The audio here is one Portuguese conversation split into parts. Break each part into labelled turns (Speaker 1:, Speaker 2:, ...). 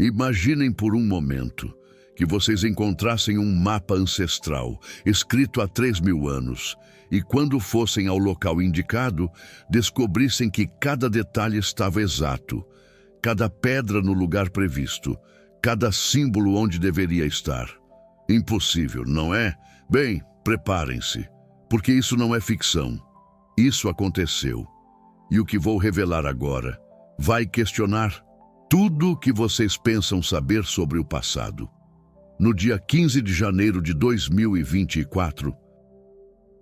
Speaker 1: Imaginem por um momento que vocês encontrassem um mapa ancestral, escrito há 3.000 anos, e quando fossem ao local indicado, descobrissem que cada detalhe estava exato, cada pedra no lugar previsto, cada símbolo onde deveria estar. Impossível, não é? Bem, preparem-se, porque isso não é ficção. Isso aconteceu. E o que vou revelar agora vai questionar tudo o que vocês pensam saber sobre o passado. No dia 15 de janeiro de 2024,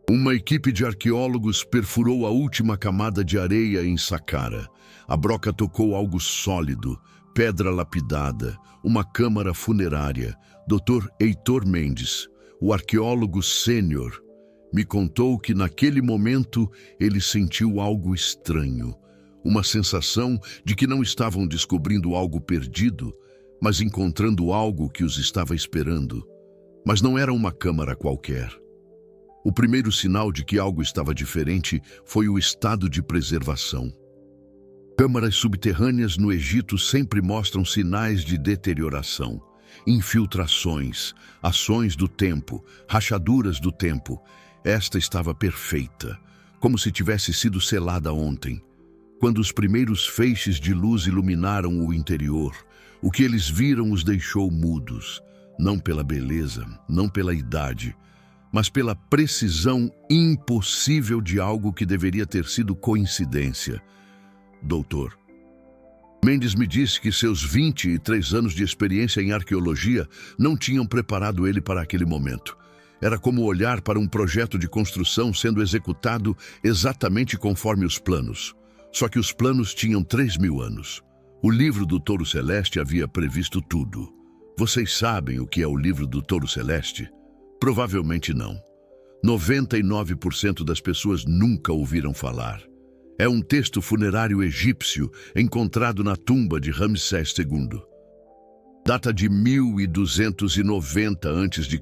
Speaker 1: uma equipe de arqueólogos perfurou a última camada de areia em Saqqara. A broca tocou algo sólido, pedra lapidada, uma câmara funerária. Dr. Heitor Mendes, o arqueólogo sênior, me contou que naquele momento ele sentiu algo estranho, uma sensação de que não estavam descobrindo algo perdido, mas encontrando algo que os estava esperando. Mas não era uma câmara qualquer. O primeiro sinal de que algo estava diferente foi o estado de preservação. Câmaras subterrâneas no Egito sempre mostram sinais de deterioração, infiltrações, ações do tempo, rachaduras do tempo. Esta estava perfeita, como se tivesse sido selada ontem. Quando os primeiros feixes de luz iluminaram o interior, o que eles viram os deixou mudos, não pela beleza, não pela idade, mas pela precisão impossível de algo que deveria ter sido coincidência. Doutor Mendes me disse que seus 23 anos de experiência em arqueologia não tinham preparado ele para aquele momento. Era como olhar para um projeto de construção sendo executado exatamente conforme os planos. Só que os planos tinham 3.000 anos. O livro do Touro Celeste havia previsto tudo. Vocês sabem o que é o livro do Touro Celeste? Provavelmente não. 99% das pessoas nunca ouviram falar. É um texto funerário egípcio encontrado na tumba de Ramsés II. Data de 1290 a.C.,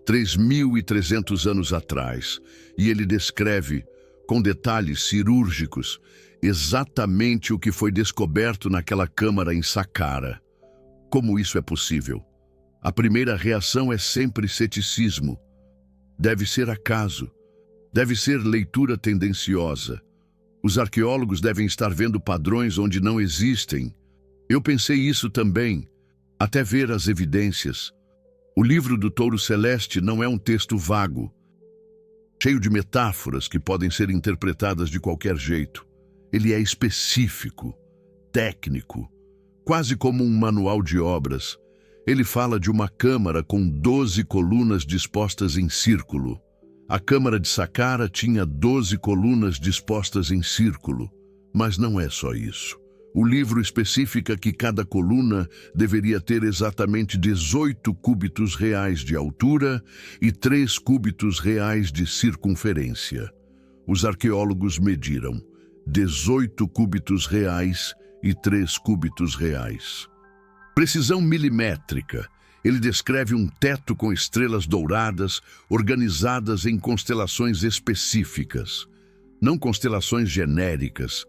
Speaker 1: 3.300 anos atrás, e ele descreve, com detalhes cirúrgicos, exatamente o que foi descoberto naquela câmara em Saqqara. Como isso é possível? A primeira reação é sempre ceticismo. Deve ser acaso. Deve ser leitura tendenciosa. Os arqueólogos devem estar vendo padrões onde não existem. Eu pensei isso também, até ver as evidências. O livro do Touro Celeste não é um texto vago, cheio de metáforas que podem ser interpretadas de qualquer jeito. Ele é específico, técnico, quase como um manual de obras. Ele fala de uma câmara com 12 colunas dispostas em círculo. A câmara de Saqqara tinha 12 colunas dispostas em círculo, mas não é só isso. O livro especifica que cada coluna deveria ter exatamente 18 cúbitos reais de altura e 3 cúbitos reais de circunferência. Os arqueólogos mediram 18 cúbitos reais e 3 cúbitos reais. Precisão milimétrica. Ele descreve um teto com estrelas douradas organizadas em constelações específicas, não constelações genéricas.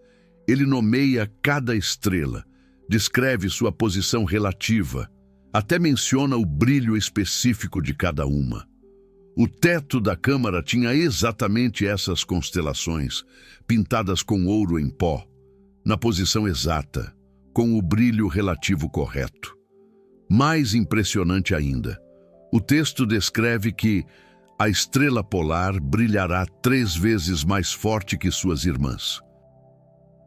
Speaker 1: Ele nomeia cada estrela, descreve sua posição relativa, até menciona o brilho específico de cada uma. O teto da câmara tinha exatamente essas constelações, pintadas com ouro em pó, na posição exata, com o brilho relativo correto. Mais impressionante ainda, o texto descreve que a estrela polar brilhará 3 vezes mais forte que suas irmãs,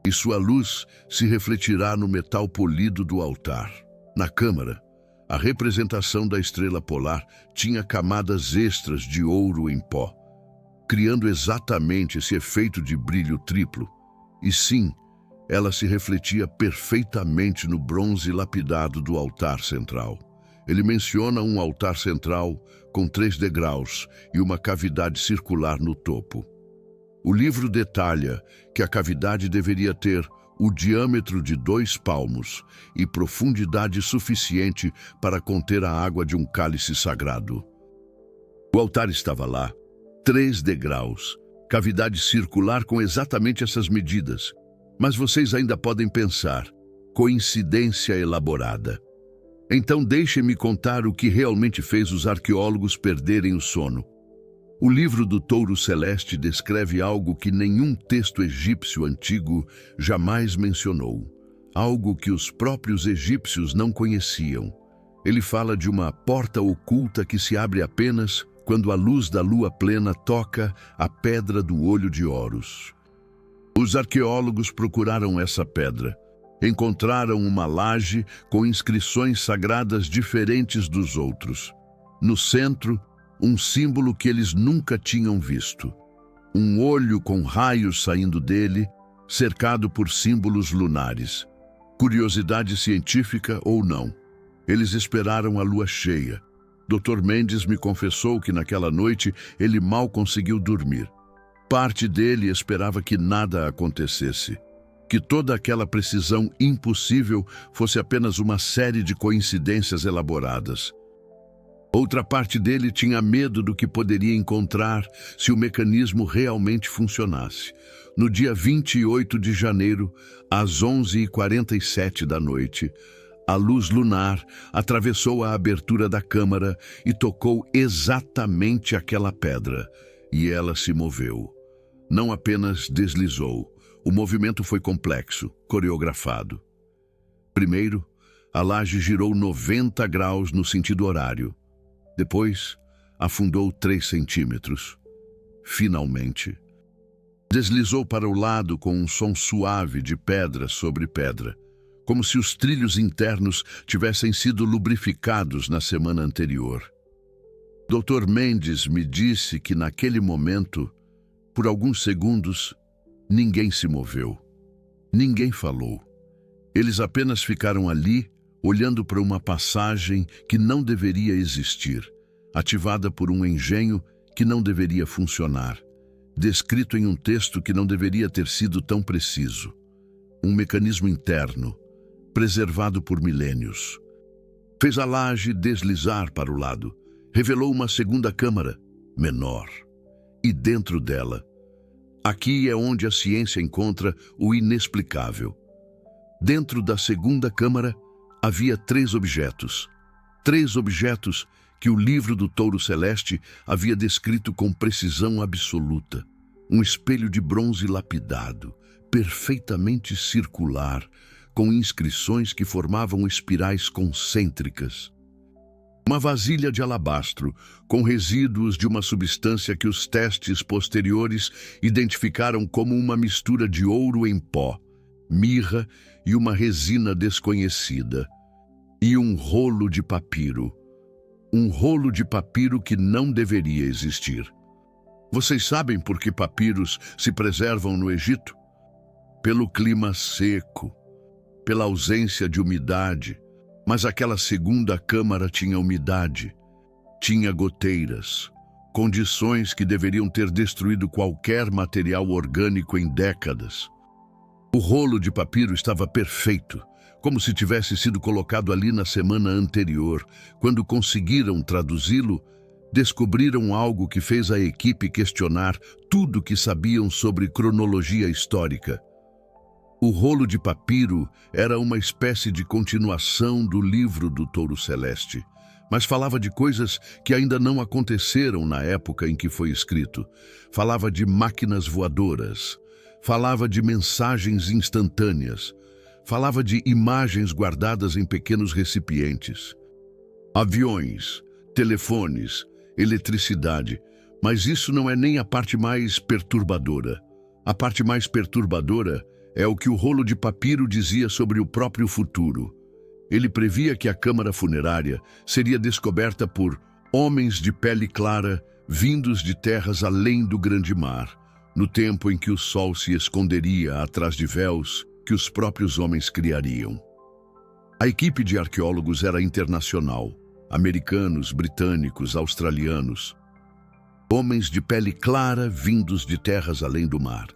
Speaker 1: e sua luz se refletirá no metal polido do altar. Na câmara, a representação da estrela polar tinha camadas extras de ouro em pó, criando exatamente esse efeito de brilho triplo. E sim, ela se refletia perfeitamente no bronze lapidado do altar central. Ele menciona um altar central com 3 degraus e uma cavidade circular no topo. O livro detalha que a cavidade deveria ter o diâmetro de 2 palmos e profundidade suficiente para conter a água de um cálice sagrado. O altar estava lá, 3 degraus, cavidade circular com exatamente essas medidas. Mas vocês ainda podem pensar, coincidência elaborada. Então deixe-me contar o que realmente fez os arqueólogos perderem o sono. O livro do Touro Celeste descreve algo que nenhum texto egípcio antigo jamais mencionou, algo que os próprios egípcios não conheciam. Ele fala de uma porta oculta que se abre apenas quando a luz da lua plena toca a pedra do olho de Horus. Os arqueólogos procuraram essa pedra. Encontraram uma laje com inscrições sagradas diferentes dos outros. No centro, um símbolo que eles nunca tinham visto. Um olho com raios saindo dele, cercado por símbolos lunares. Curiosidade científica ou não, eles esperaram a lua cheia. Dr. Mendes me confessou que naquela noite ele mal conseguiu dormir. Parte dele esperava que nada acontecesse, que toda aquela precisão impossível fosse apenas uma série de coincidências elaboradas. Outra parte dele tinha medo do que poderia encontrar se o mecanismo realmente funcionasse. No dia 28 de janeiro, às 11h47 da noite, a luz lunar atravessou a abertura da câmara e tocou exatamente aquela pedra, e ela se moveu. Não apenas deslizou, o movimento foi complexo, coreografado. Primeiro, a laje girou 90 graus no sentido horário. Depois, afundou 3 centímetros. Finalmente, deslizou para o lado com um som suave de pedra sobre pedra, como se os trilhos internos tivessem sido lubrificados na semana anterior. Dr. Mendes me disse que naquele momento, por alguns segundos, ninguém se moveu. Ninguém falou. Eles apenas ficaram ali, olhando para uma passagem que não deveria existir, ativada por um engenho que não deveria funcionar, descrito em um texto que não deveria ter sido tão preciso. Um mecanismo interno, preservado por milênios. Fez a laje deslizar para o lado, revelou uma segunda câmara, menor. E dentro dela, aqui é onde a ciência encontra o inexplicável. Dentro da segunda câmara, havia 3 objetos. 3 objetos que o livro do Touro Celeste havia descrito com precisão absoluta. Um espelho de bronze lapidado, perfeitamente circular, com inscrições que formavam espirais concêntricas. Uma vasilha de alabastro, com resíduos de uma substância que os testes posteriores identificaram como uma mistura de ouro em pó, mirra e uma resina desconhecida. E um rolo de papiro. Um rolo de papiro que não deveria existir. Vocês sabem por que papiros se preservam no Egito? Pelo clima seco, pela ausência de umidade. Mas aquela segunda câmara tinha umidade, tinha goteiras, condições que deveriam ter destruído qualquer material orgânico em décadas. O rolo de papiro estava perfeito, como se tivesse sido colocado ali na semana anterior. Quando conseguiram traduzi-lo, descobriram algo que fez a equipe questionar tudo que sabiam sobre cronologia histórica. O rolo de papiro era uma espécie de continuação do livro do Touro Celeste, mas falava de coisas que ainda não aconteceram na época em que foi escrito. Falava de máquinas voadoras, falava de mensagens instantâneas, falava de imagens guardadas em pequenos recipientes. Aviões, telefones, eletricidade, mas isso não é nem a parte mais perturbadora. A parte mais perturbadora é o que o rolo de papiro dizia sobre o próprio futuro. Ele previa que a câmara funerária seria descoberta por homens de pele clara vindos de terras além do grande mar, no tempo em que o sol se esconderia atrás de véus que os próprios homens criariam. A equipe de arqueólogos era internacional, americanos, britânicos, australianos. Homens de pele clara vindos de terras além do mar.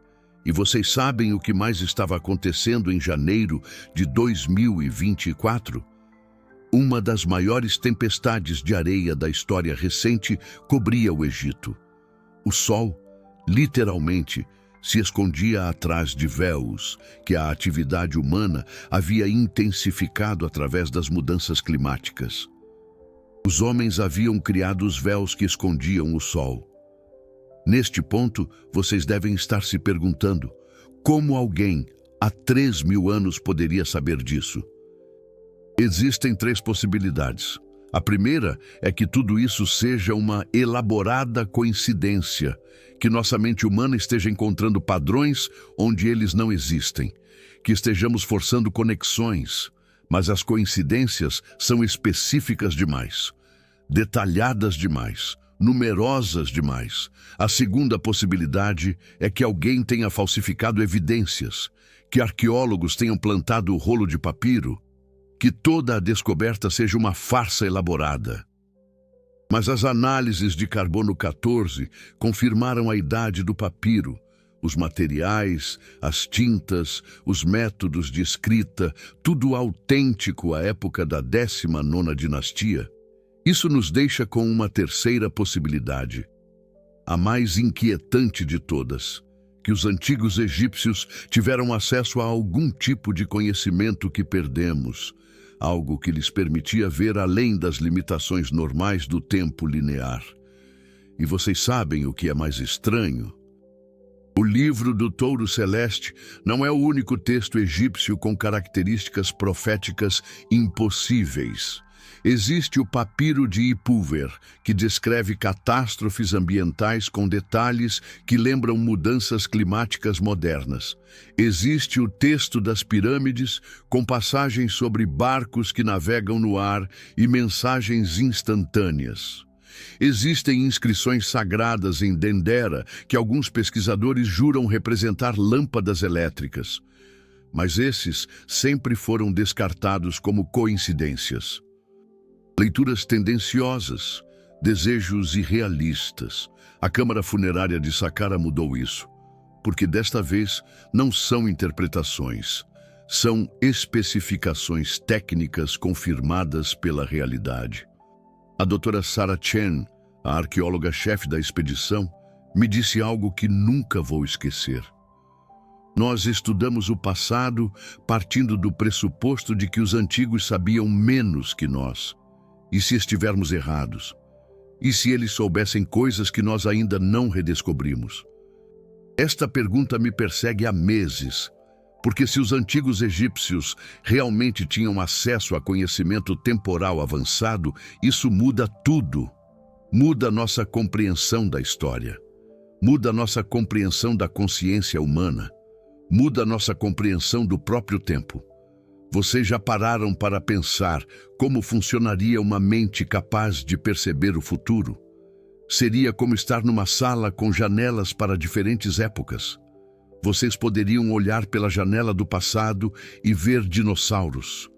Speaker 1: E vocês sabem o que mais estava acontecendo em janeiro de 2024? Uma das maiores tempestades de areia da história recente cobria o Egito. O sol, literalmente, se escondia atrás de véus que a atividade humana havia intensificado através das mudanças climáticas. Os homens haviam criado os véus que escondiam o sol. Neste ponto, vocês devem estar se perguntando: como alguém há 3.000 anos poderia saber disso? Existem 3 possibilidades. A primeira é que tudo isso seja uma elaborada coincidência, que nossa mente humana esteja encontrando padrões onde eles não existem, que estejamos forçando conexões, mas as coincidências são específicas demais, detalhadas demais, numerosas demais. A segunda possibilidade é que alguém tenha falsificado evidências, que arqueólogos tenham plantado o rolo de papiro, que toda a descoberta seja uma farsa elaborada. Mas as análises de carbono 14 confirmaram a idade do papiro, os materiais, as tintas, os métodos de escrita, tudo autêntico à época da 19ª dinastia. Isso nos deixa com uma terceira possibilidade, a mais inquietante de todas, que os antigos egípcios tiveram acesso a algum tipo de conhecimento que perdemos, algo que lhes permitia ver além das limitações normais do tempo linear. E vocês sabem o que é mais estranho? O livro do Touro Celeste não é o único texto egípcio com características proféticas impossíveis. Existe o Papiro de Ipulver, que descreve catástrofes ambientais com detalhes que lembram mudanças climáticas modernas. Existe o Texto das Pirâmides, com passagens sobre barcos que navegam no ar e mensagens instantâneas. Existem inscrições sagradas em Dendera que alguns pesquisadores juram representar lâmpadas elétricas. Mas esses sempre foram descartados como coincidências. Leituras tendenciosas, desejos irrealistas. A Câmara Funerária de Saqqara mudou isso, porque desta vez não são interpretações, são especificações técnicas confirmadas pela realidade. A doutora Sarah Chen, a arqueóloga-chefe da expedição, me disse algo que nunca vou esquecer. Nós estudamos o passado partindo do pressuposto de que os antigos sabiam menos que nós. E se estivermos errados? E se eles soubessem coisas que nós ainda não redescobrimos? Esta pergunta me persegue há meses, porque se os antigos egípcios realmente tinham acesso a conhecimento temporal avançado, isso muda tudo. Muda nossa compreensão da história. Muda nossa compreensão da consciência humana. Muda nossa compreensão do próprio tempo. Vocês já pararam para pensar como funcionaria uma mente capaz de perceber o futuro? Seria como estar numa sala com janelas para diferentes épocas. Vocês poderiam olhar pela janela do passado e ver dinossauros.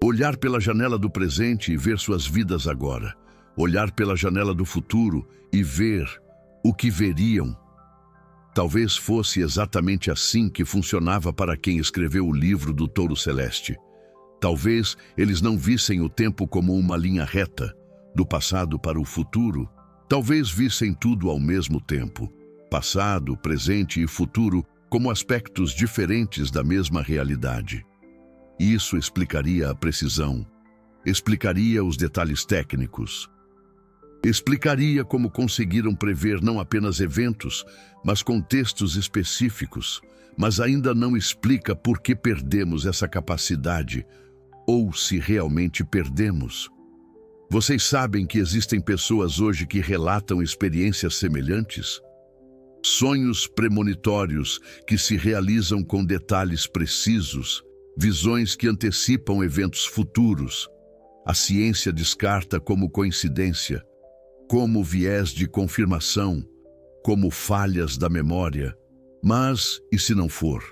Speaker 1: Olhar pela janela do presente e ver suas vidas agora. Olhar pela janela do futuro e ver o que veriam. Talvez fosse exatamente assim que funcionava para quem escreveu o livro do Touro Celeste. Talvez eles não vissem o tempo como uma linha reta, do passado para o futuro. Talvez vissem tudo ao mesmo tempo, passado, presente e futuro, como aspectos diferentes da mesma realidade. Isso explicaria a precisão, explicaria os detalhes técnicos, explicaria como conseguiram prever não apenas eventos, mas contextos específicos, mas ainda não explica por que perdemos essa capacidade, ou se realmente perdemos. Vocês sabem que existem pessoas hoje que relatam experiências semelhantes? Sonhos premonitórios que se realizam com detalhes precisos, visões que antecipam eventos futuros. A ciência descarta como coincidência, como viés de confirmação, como falhas da memória. Mas, e se não for?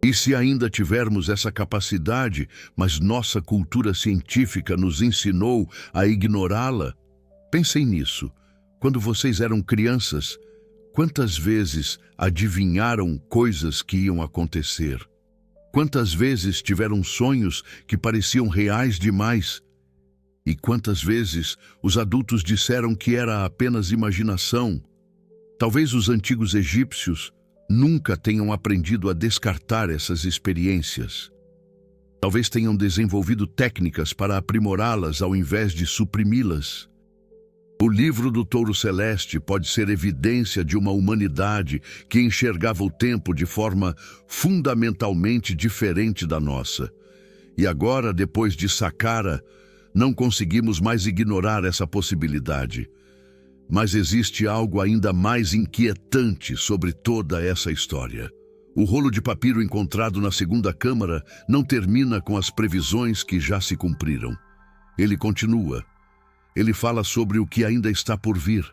Speaker 1: E se ainda tivermos essa capacidade, mas nossa cultura científica nos ensinou a ignorá-la? Pensem nisso. Quando vocês eram crianças, quantas vezes adivinharam coisas que iam acontecer? Quantas vezes tiveram sonhos que pareciam reais demais? E quantas vezes os adultos disseram que era apenas imaginação? Talvez os antigos egípcios, nunca tenham aprendido a descartar essas experiências. Talvez tenham desenvolvido técnicas para aprimorá-las ao invés de suprimi-las. O livro do Touro Celeste pode ser evidência de uma humanidade que enxergava o tempo de forma fundamentalmente diferente da nossa. E agora, depois de Saqqara, não conseguimos mais ignorar essa possibilidade. Mas existe algo ainda mais inquietante sobre toda essa história. O rolo de papiro encontrado na segunda câmara não termina com as previsões que já se cumpriram. Ele continua. Ele fala sobre o que ainda está por vir.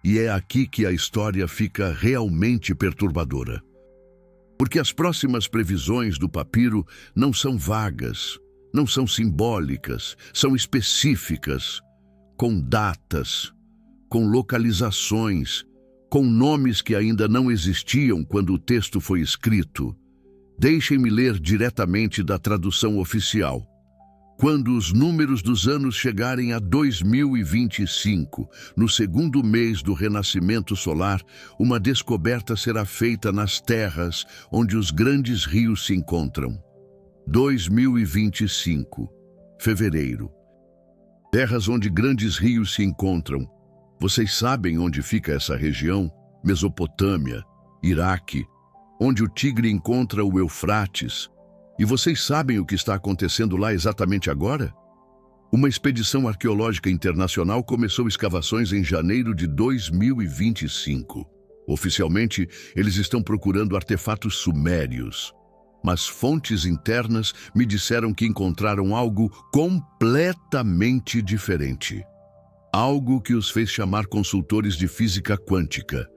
Speaker 1: E é aqui que a história fica realmente perturbadora. Porque as próximas previsões do papiro não são vagas, não são simbólicas, são específicas, com datas, com localizações, com nomes que ainda não existiam quando o texto foi escrito. Deixem-me ler diretamente da tradução oficial. Quando os números dos anos chegarem a 2025, no segundo mês do renascimento solar, uma descoberta será feita nas terras onde os grandes rios se encontram. 2025, fevereiro. Terras onde grandes rios se encontram. Vocês sabem onde fica essa região? Mesopotâmia, Iraque, onde o Tigre encontra o Eufrates. E vocês sabem o que está acontecendo lá exatamente agora? Uma expedição arqueológica internacional começou escavações em janeiro de 2025. Oficialmente, eles estão procurando artefatos sumérios. Mas fontes internas me disseram que encontraram algo completamente diferente. Algo que os fez chamar consultores de física quântica.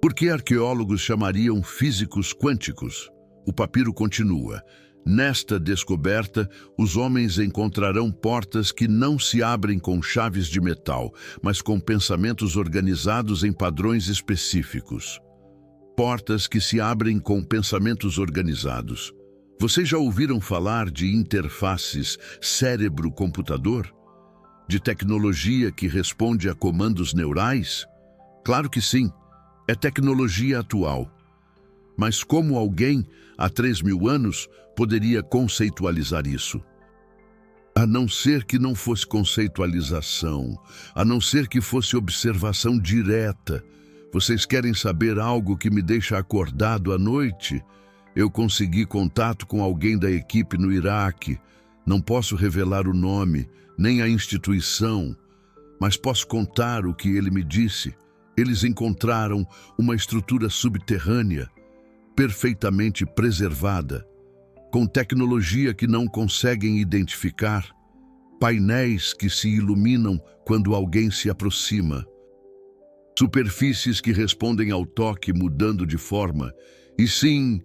Speaker 1: Por que arqueólogos chamariam físicos quânticos? O papiro continua. Nesta descoberta, os homens encontrarão portas que não se abrem com chaves de metal, mas com pensamentos organizados em padrões específicos. Portas que se abrem com pensamentos organizados. Vocês já ouviram falar de interfaces cérebro-computador? De tecnologia que responde a comandos neurais? Claro que sim, é tecnologia atual. Mas como alguém, há 3.000 anos, poderia conceitualizar isso? A não ser que não fosse conceitualização, a não ser que fosse observação direta. Vocês querem saber algo que me deixa acordado à noite? Eu consegui contato com alguém da equipe no Iraque. Não posso revelar o nome, nem a instituição, mas posso contar o que ele me disse. Eles encontraram uma estrutura subterrânea, perfeitamente preservada, com tecnologia que não conseguem identificar, painéis que se iluminam quando alguém se aproxima, superfícies que respondem ao toque mudando de forma, e sim,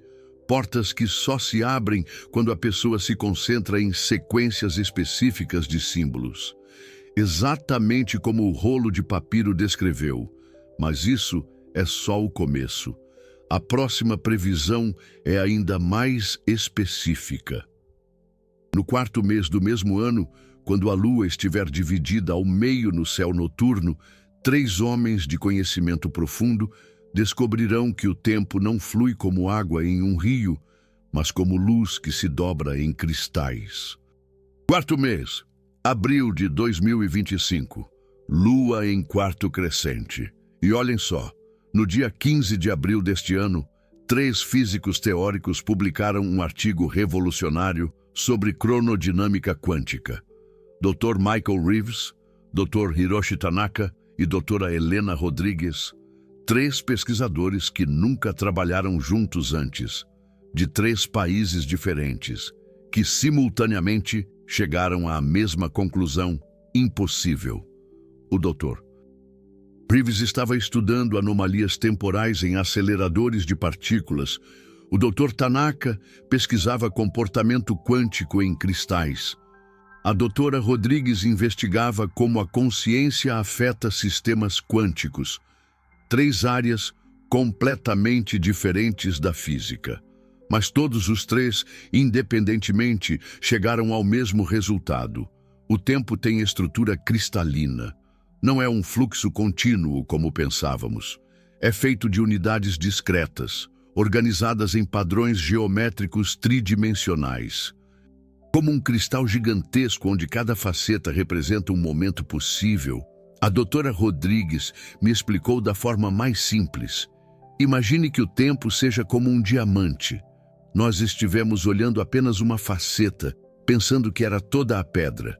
Speaker 1: portas que só se abrem quando a pessoa se concentra em sequências específicas de símbolos, exatamente como o rolo de papiro descreveu, mas isso é só o começo. A próxima previsão é ainda mais específica. No quarto mês do mesmo ano, quando a lua estiver dividida ao meio no céu noturno, 3 homens de conhecimento profundo descobrirão que o tempo não flui como água em um rio, mas como luz que se dobra em cristais. Quarto mês, abril de 2025, lua em quarto crescente. E olhem só, no dia 15 de abril deste ano, 3 físicos teóricos publicaram um artigo revolucionário sobre cronodinâmica quântica. Dr. Michael Reeves, Dr. Hiroshi Tanaka e Dra. Helena Rodrigues, 3 pesquisadores que nunca trabalharam juntos antes, de 3 países diferentes, que simultaneamente chegaram à mesma conclusão impossível. O Dr. Reeves estava estudando anomalias temporais em aceleradores de partículas. O Dr. Tanaka pesquisava comportamento quântico em cristais. A doutora Rodrigues investigava como a consciência afeta sistemas quânticos. 3 áreas completamente diferentes da física. Mas todos os 3, independentemente, chegaram ao mesmo resultado. O tempo tem estrutura cristalina. Não é um fluxo contínuo como pensávamos. é feito de unidades discretas, organizadas em padrões geométricos tridimensionais. Como um cristal gigantesco onde cada faceta representa um momento possível, a doutora Rodrigues me explicou da forma mais simples. Imagine que o tempo seja como um diamante. Nós estivemos olhando apenas uma faceta, pensando que era toda a pedra.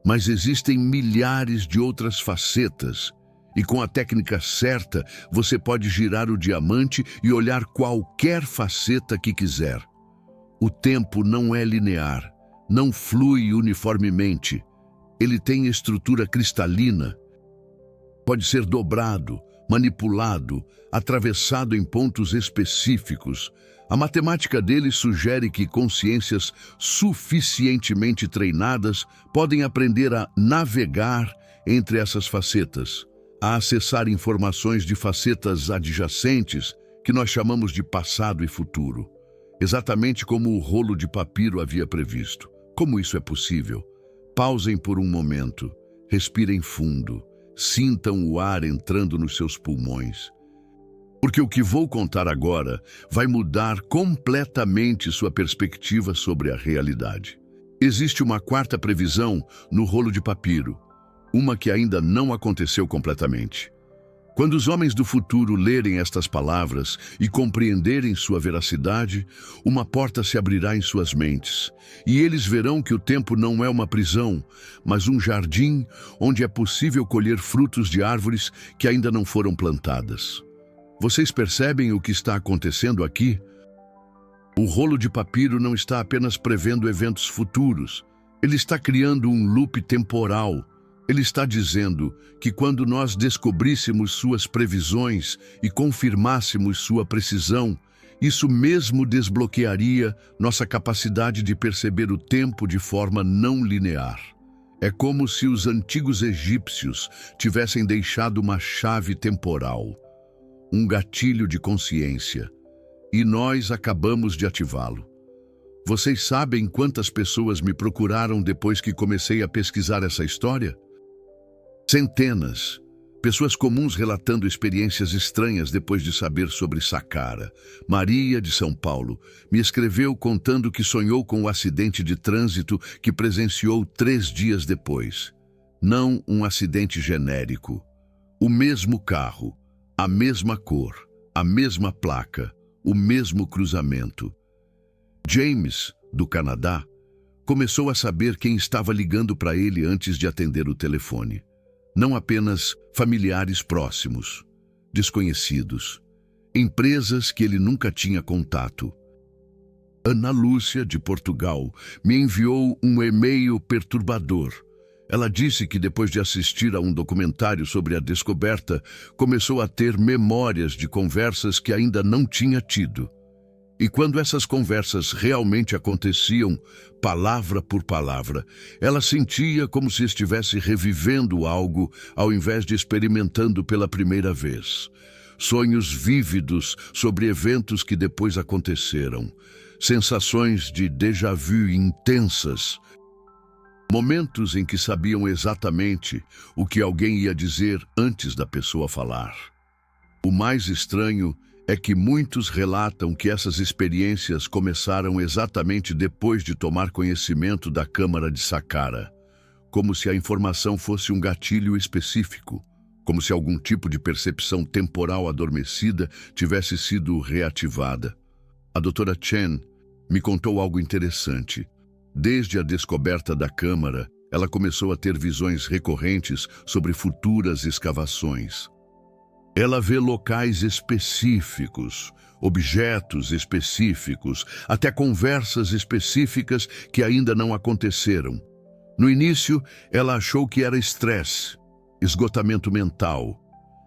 Speaker 1: Mas existem milhares de outras facetas, e com a técnica certa, você pode girar o diamante e olhar qualquer faceta que quiser. O tempo não é linear, não flui uniformemente. Ele tem estrutura cristalina. Pode ser dobrado, manipulado, atravessado em pontos específicos. A matemática dele sugere que consciências suficientemente treinadas podem aprender a navegar entre essas facetas, a acessar informações de facetas adjacentes que nós chamamos de passado e futuro, exatamente como o rolo de papiro havia previsto. Como isso é possível? Pausem por um momento, respirem fundo, sintam o ar entrando nos seus pulmões. Porque o que vou contar agora vai mudar completamente sua perspectiva sobre a realidade. Existe uma quarta previsão no rolo de papiro, uma que ainda não aconteceu completamente. Quando os homens do futuro lerem estas palavras e compreenderem sua veracidade, uma porta se abrirá em suas mentes, e eles verão que o tempo não é uma prisão, mas um jardim onde é possível colher frutos de árvores que ainda não foram plantadas. Vocês percebem o que está acontecendo aqui? O rolo de papiro não está apenas prevendo eventos futuros, ele está criando um loop temporal. Ele está dizendo que quando nós descobríssemos suas previsões e confirmássemos sua precisão, isso mesmo desbloquearia nossa capacidade de perceber o tempo de forma não linear. É como se os antigos egípcios tivessem deixado uma chave temporal, um gatilho de consciência, e nós acabamos de ativá-lo. Vocês sabem quantas pessoas me procuraram depois que comecei a pesquisar essa história? Centenas. Pessoas comuns relatando experiências estranhas depois de saber sobre Saqqara. Maria, de São Paulo, me escreveu contando que sonhou com o acidente de trânsito que presenciou 3 dias depois. Não um acidente genérico. O mesmo carro, a mesma cor, a mesma placa, o mesmo cruzamento. James, do Canadá, começou a saber quem estava ligando para ele antes de atender o telefone. Não apenas familiares próximos, desconhecidos, empresas que ele nunca tinha contato. Ana Lúcia, de Portugal, me enviou um e-mail perturbador. Ela disse que depois de assistir a um documentário sobre a descoberta, começou a ter memórias de conversas que ainda não tinha tido. E quando essas conversas realmente aconteciam, palavra por palavra, ela sentia como se estivesse revivendo algo ao invés de experimentando pela primeira vez. Sonhos vívidos sobre eventos que depois aconteceram. Sensações de déjà vu intensas. Momentos em que sabiam exatamente o que alguém ia dizer antes da pessoa falar. O mais estranho é que muitos relatam que essas experiências começaram exatamente depois de tomar conhecimento da Câmara de Saqqara, como se a informação fosse um gatilho específico, como se algum tipo de percepção temporal adormecida tivesse sido reativada. A doutora Chen me contou algo interessante. Desde a descoberta da Câmara, ela começou a ter visões recorrentes sobre futuras escavações. Ela vê locais específicos, objetos específicos, até conversas específicas que ainda não aconteceram. No início, ela achou que era estresse, esgotamento mental,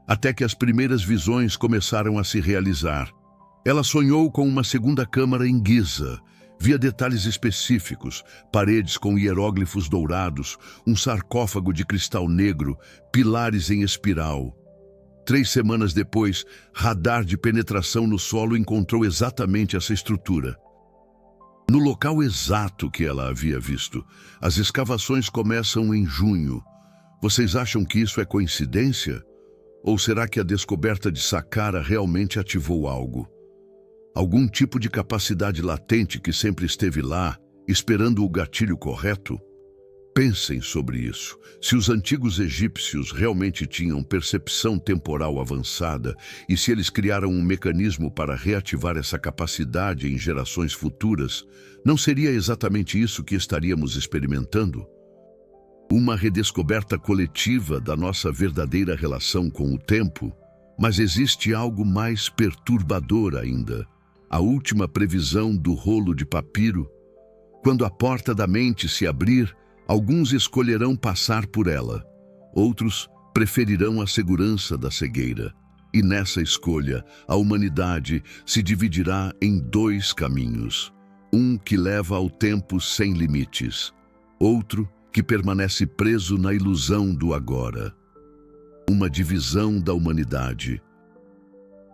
Speaker 1: até que as primeiras visões começaram a se realizar. Ela sonhou com uma segunda câmara em Giza, via detalhes específicos, paredes com hieróglifos dourados, um sarcófago de cristal negro, pilares em espiral. 3 semanas depois, radar de penetração no solo encontrou exatamente essa estrutura. No local exato que ela havia visto, as escavações começam em junho. Vocês acham que isso é coincidência? Ou será que a descoberta de Saqqara realmente ativou algo? Algum tipo de capacidade latente que sempre esteve lá, esperando o gatilho correto? Pensem sobre isso. Se os antigos egípcios realmente tinham percepção temporal avançada e se eles criaram um mecanismo para reativar essa capacidade em gerações futuras, não seria exatamente isso que estaríamos experimentando? Uma redescoberta coletiva da nossa verdadeira relação com o tempo? Mas existe algo mais perturbador ainda. A última previsão do rolo de papiro. Quando a porta da mente se abrir, alguns escolherão passar por ela, outros preferirão a segurança da cegueira. E nessa escolha, a humanidade se dividirá em dois caminhos. Um que leva ao tempo sem limites, outro que permanece preso na ilusão do agora. Uma divisão da humanidade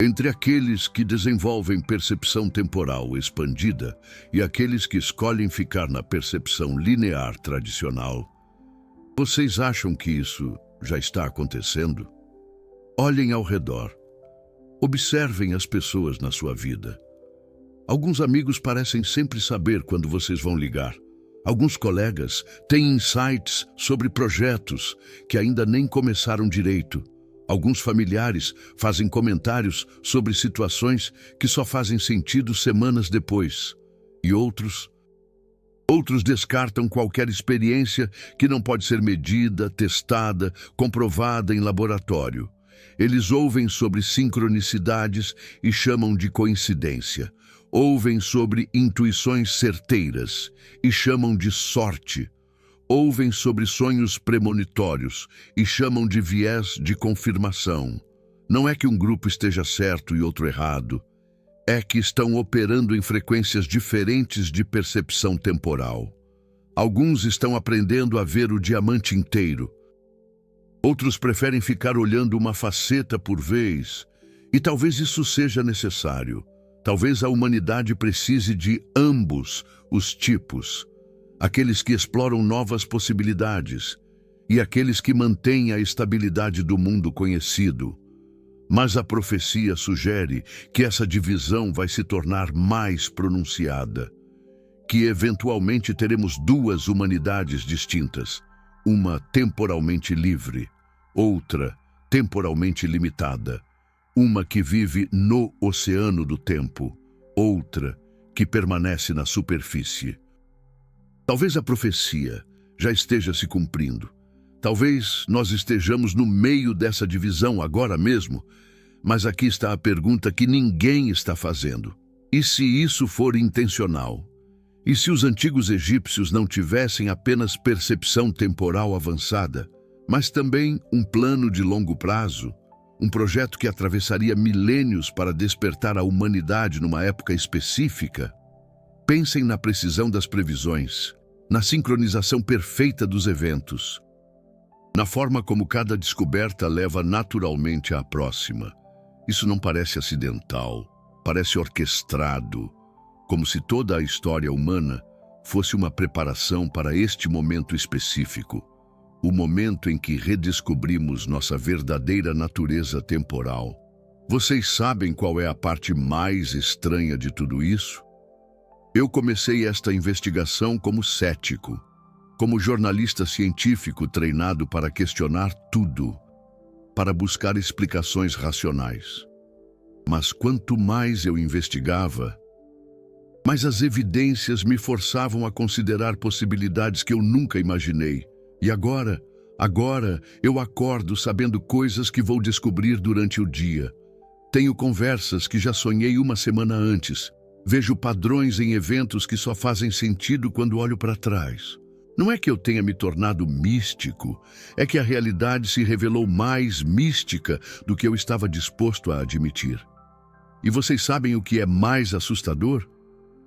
Speaker 1: entre aqueles que desenvolvem percepção temporal expandida e aqueles que escolhem ficar na percepção linear tradicional. Vocês acham que isso já está acontecendo? Olhem ao redor. Observem as pessoas na sua vida. Alguns amigos parecem sempre saber quando vocês vão ligar. Alguns colegas têm insights sobre projetos que ainda nem começaram direito. Alguns familiares fazem comentários sobre situações que só fazem sentido semanas depois. E outros descartam qualquer experiência que não pode ser medida, testada, comprovada em laboratório. Eles ouvem sobre sincronicidades e chamam de coincidência. Ouvem sobre intuições certeiras e chamam de sorte. Ouvem sobre sonhos premonitórios e chamam de viés de confirmação. Não é que um grupo esteja certo e outro errado. É que estão operando em frequências diferentes de percepção temporal. Alguns estão aprendendo a ver o diamante inteiro. Outros preferem ficar olhando uma faceta por vez. E talvez isso seja necessário. Talvez a humanidade precise de ambos os tipos. Aqueles que exploram novas possibilidades e aqueles que mantêm a estabilidade do mundo conhecido. Mas a profecia sugere que essa divisão vai se tornar mais pronunciada, que eventualmente teremos duas humanidades distintas, uma temporalmente livre, outra temporalmente limitada, uma que vive no oceano do tempo, outra que permanece na superfície. Talvez a profecia já esteja se cumprindo. Talvez nós estejamos no meio dessa divisão agora mesmo, mas aqui está a pergunta que ninguém está fazendo. E se isso for intencional? E se os antigos egípcios não tivessem apenas percepção temporal avançada, mas também um plano de longo prazo, um projeto que atravessaria milênios para despertar a humanidade numa época específica? Pensem na precisão das previsões, na sincronização perfeita dos eventos, na forma como cada descoberta leva naturalmente à próxima. Isso não parece acidental, parece orquestrado, como se toda a história humana fosse uma preparação para este momento específico, o momento em que redescobrimos nossa verdadeira natureza temporal. Vocês sabem qual é a parte mais estranha de tudo isso? Eu comecei esta investigação como cético, como jornalista científico treinado para questionar tudo, para buscar explicações racionais. Mas quanto mais eu investigava, mais as evidências me forçavam a considerar possibilidades que eu nunca imaginei. E agora eu acordo sabendo coisas que vou descobrir durante o dia. Tenho conversas que já sonhei uma semana antes. Vejo padrões em eventos que só fazem sentido quando olho para trás. Não é que eu tenha me tornado místico, é que a realidade se revelou mais mística do que eu estava disposto a admitir. E vocês sabem o que é mais assustador?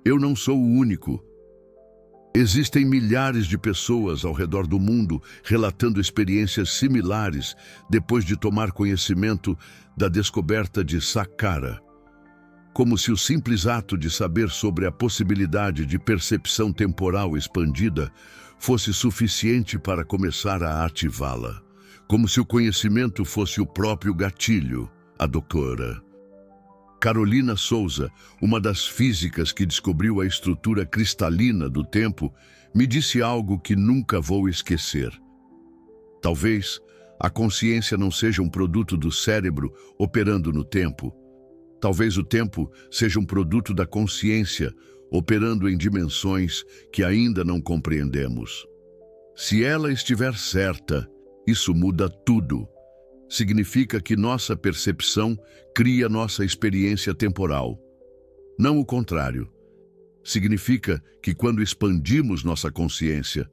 Speaker 1: Eu não sou o único. Existem milhares de pessoas ao redor do mundo relatando experiências similares depois de tomar conhecimento da descoberta de Saqqara. Como se o simples ato de saber sobre a possibilidade de percepção temporal expandida fosse suficiente para começar a ativá-la. como se o conhecimento fosse o próprio gatilho, a doutora Carolina Souza, uma das físicas que descobriu a estrutura cristalina do tempo, me disse algo que nunca vou esquecer. Talvez a consciência não seja um produto do cérebro operando no tempo. Talvez o tempo seja um produto da consciência operando em dimensões que ainda não compreendemos. Se ela estiver certa, isso muda tudo. Significa que nossa percepção cria nossa experiência temporal. Não o contrário. Significa que quando expandimos nossa consciência,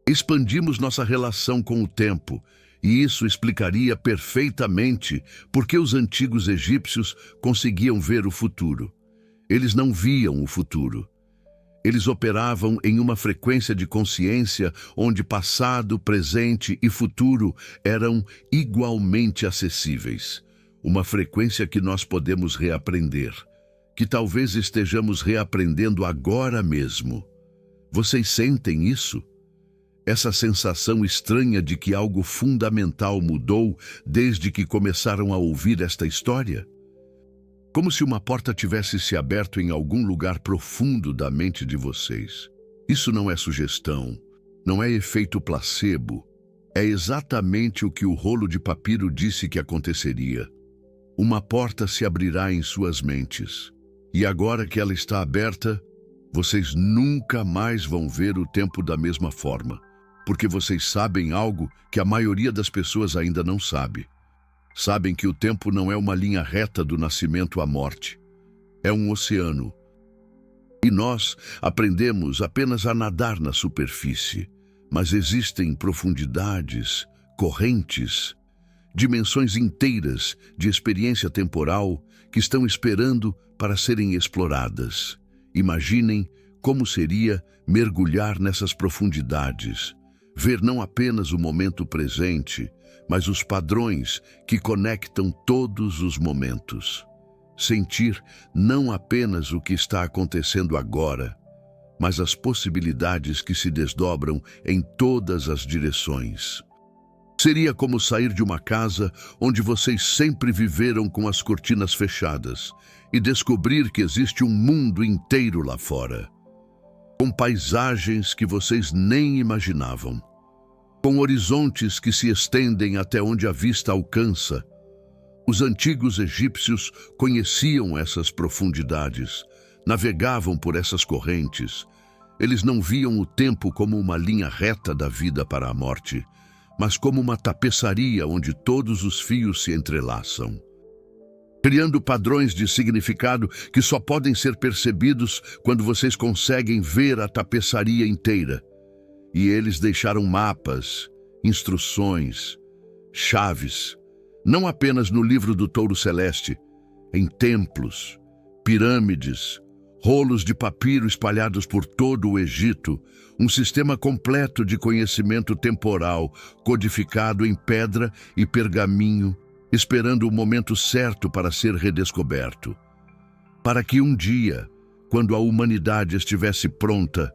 Speaker 1: expandimos nossa relação com o tempo, e isso explicaria perfeitamente por que os antigos egípcios conseguiam ver o futuro. Eles não viam o futuro. Eles operavam em uma frequência de consciência onde passado, presente e futuro eram igualmente acessíveis. Uma frequência que nós podemos reaprender, que talvez estejamos reaprendendo agora mesmo. Vocês sentem isso? Essa sensação estranha de que algo fundamental mudou desde que começaram a ouvir esta história? Como se uma porta tivesse se aberto em algum lugar profundo da mente de vocês. Isso não é sugestão, não é efeito placebo. É exatamente o que o rolo de papiro disse que aconteceria. Uma porta se abrirá em suas mentes. E agora que ela está aberta, vocês nunca mais vão ver o tempo da mesma forma. Porque vocês sabem algo que a maioria das pessoas ainda não sabe. Sabem que o tempo não é uma linha reta do nascimento à morte. É um oceano. E nós aprendemos apenas a nadar na superfície. Mas existem profundidades, correntes, dimensões inteiras de experiência temporal que estão esperando para serem exploradas. Imaginem como seria mergulhar nessas profundidades. Ver não apenas o momento presente, mas os padrões que conectam todos os momentos. Sentir não apenas o que está acontecendo agora, mas as possibilidades que se desdobram em todas as direções. Seria como sair de uma casa onde vocês sempre viveram com as cortinas fechadas e descobrir que existe um mundo inteiro lá fora, com paisagens que vocês nem imaginavam, com horizontes que se estendem até onde a vista alcança. Os antigos egípcios conheciam essas profundidades, navegavam por essas correntes. Eles não viam o tempo como uma linha reta da vida para a morte, mas como uma tapeçaria onde todos os fios se entrelaçam, criando padrões de significado que só podem ser percebidos quando vocês conseguem ver a tapeçaria inteira. E eles deixaram mapas, instruções, chaves, não apenas no livro do Touro Celeste, em templos, pirâmides, rolos de papiro espalhados por todo o Egito, um sistema completo de conhecimento temporal, codificado em pedra e pergaminho, esperando o momento certo para ser redescoberto. Para que um dia, quando a humanidade estivesse pronta,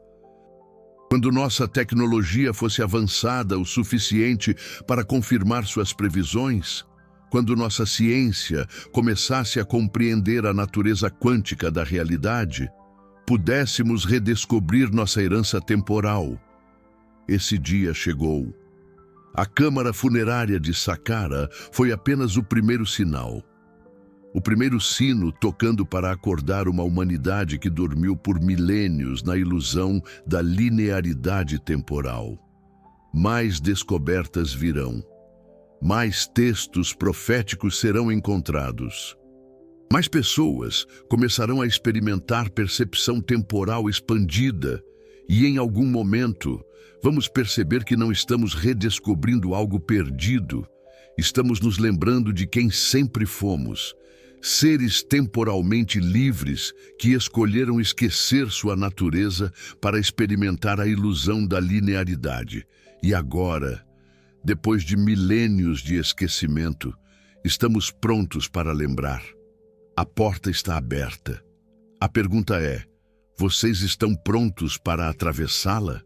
Speaker 1: quando nossa tecnologia fosse avançada o suficiente para confirmar suas previsões, quando nossa ciência começasse a compreender a natureza quântica da realidade, pudéssemos redescobrir nossa herança temporal. Esse dia chegou. A câmara funerária de Saqqara foi apenas o primeiro sinal. O primeiro sino tocando para acordar uma humanidade que dormiu por milênios na ilusão da linearidade temporal. Mais descobertas virão. Mais textos proféticos serão encontrados. Mais pessoas começarão a experimentar percepção temporal expandida e, em algum momento, vamos perceber que não estamos redescobrindo algo perdido. Estamos nos lembrando de quem sempre fomos. Seres temporalmente livres que escolheram esquecer sua natureza para experimentar a ilusão da linearidade. E agora, depois de milênios de esquecimento, estamos prontos para lembrar. A porta está aberta. A pergunta é: vocês estão prontos para atravessá-la?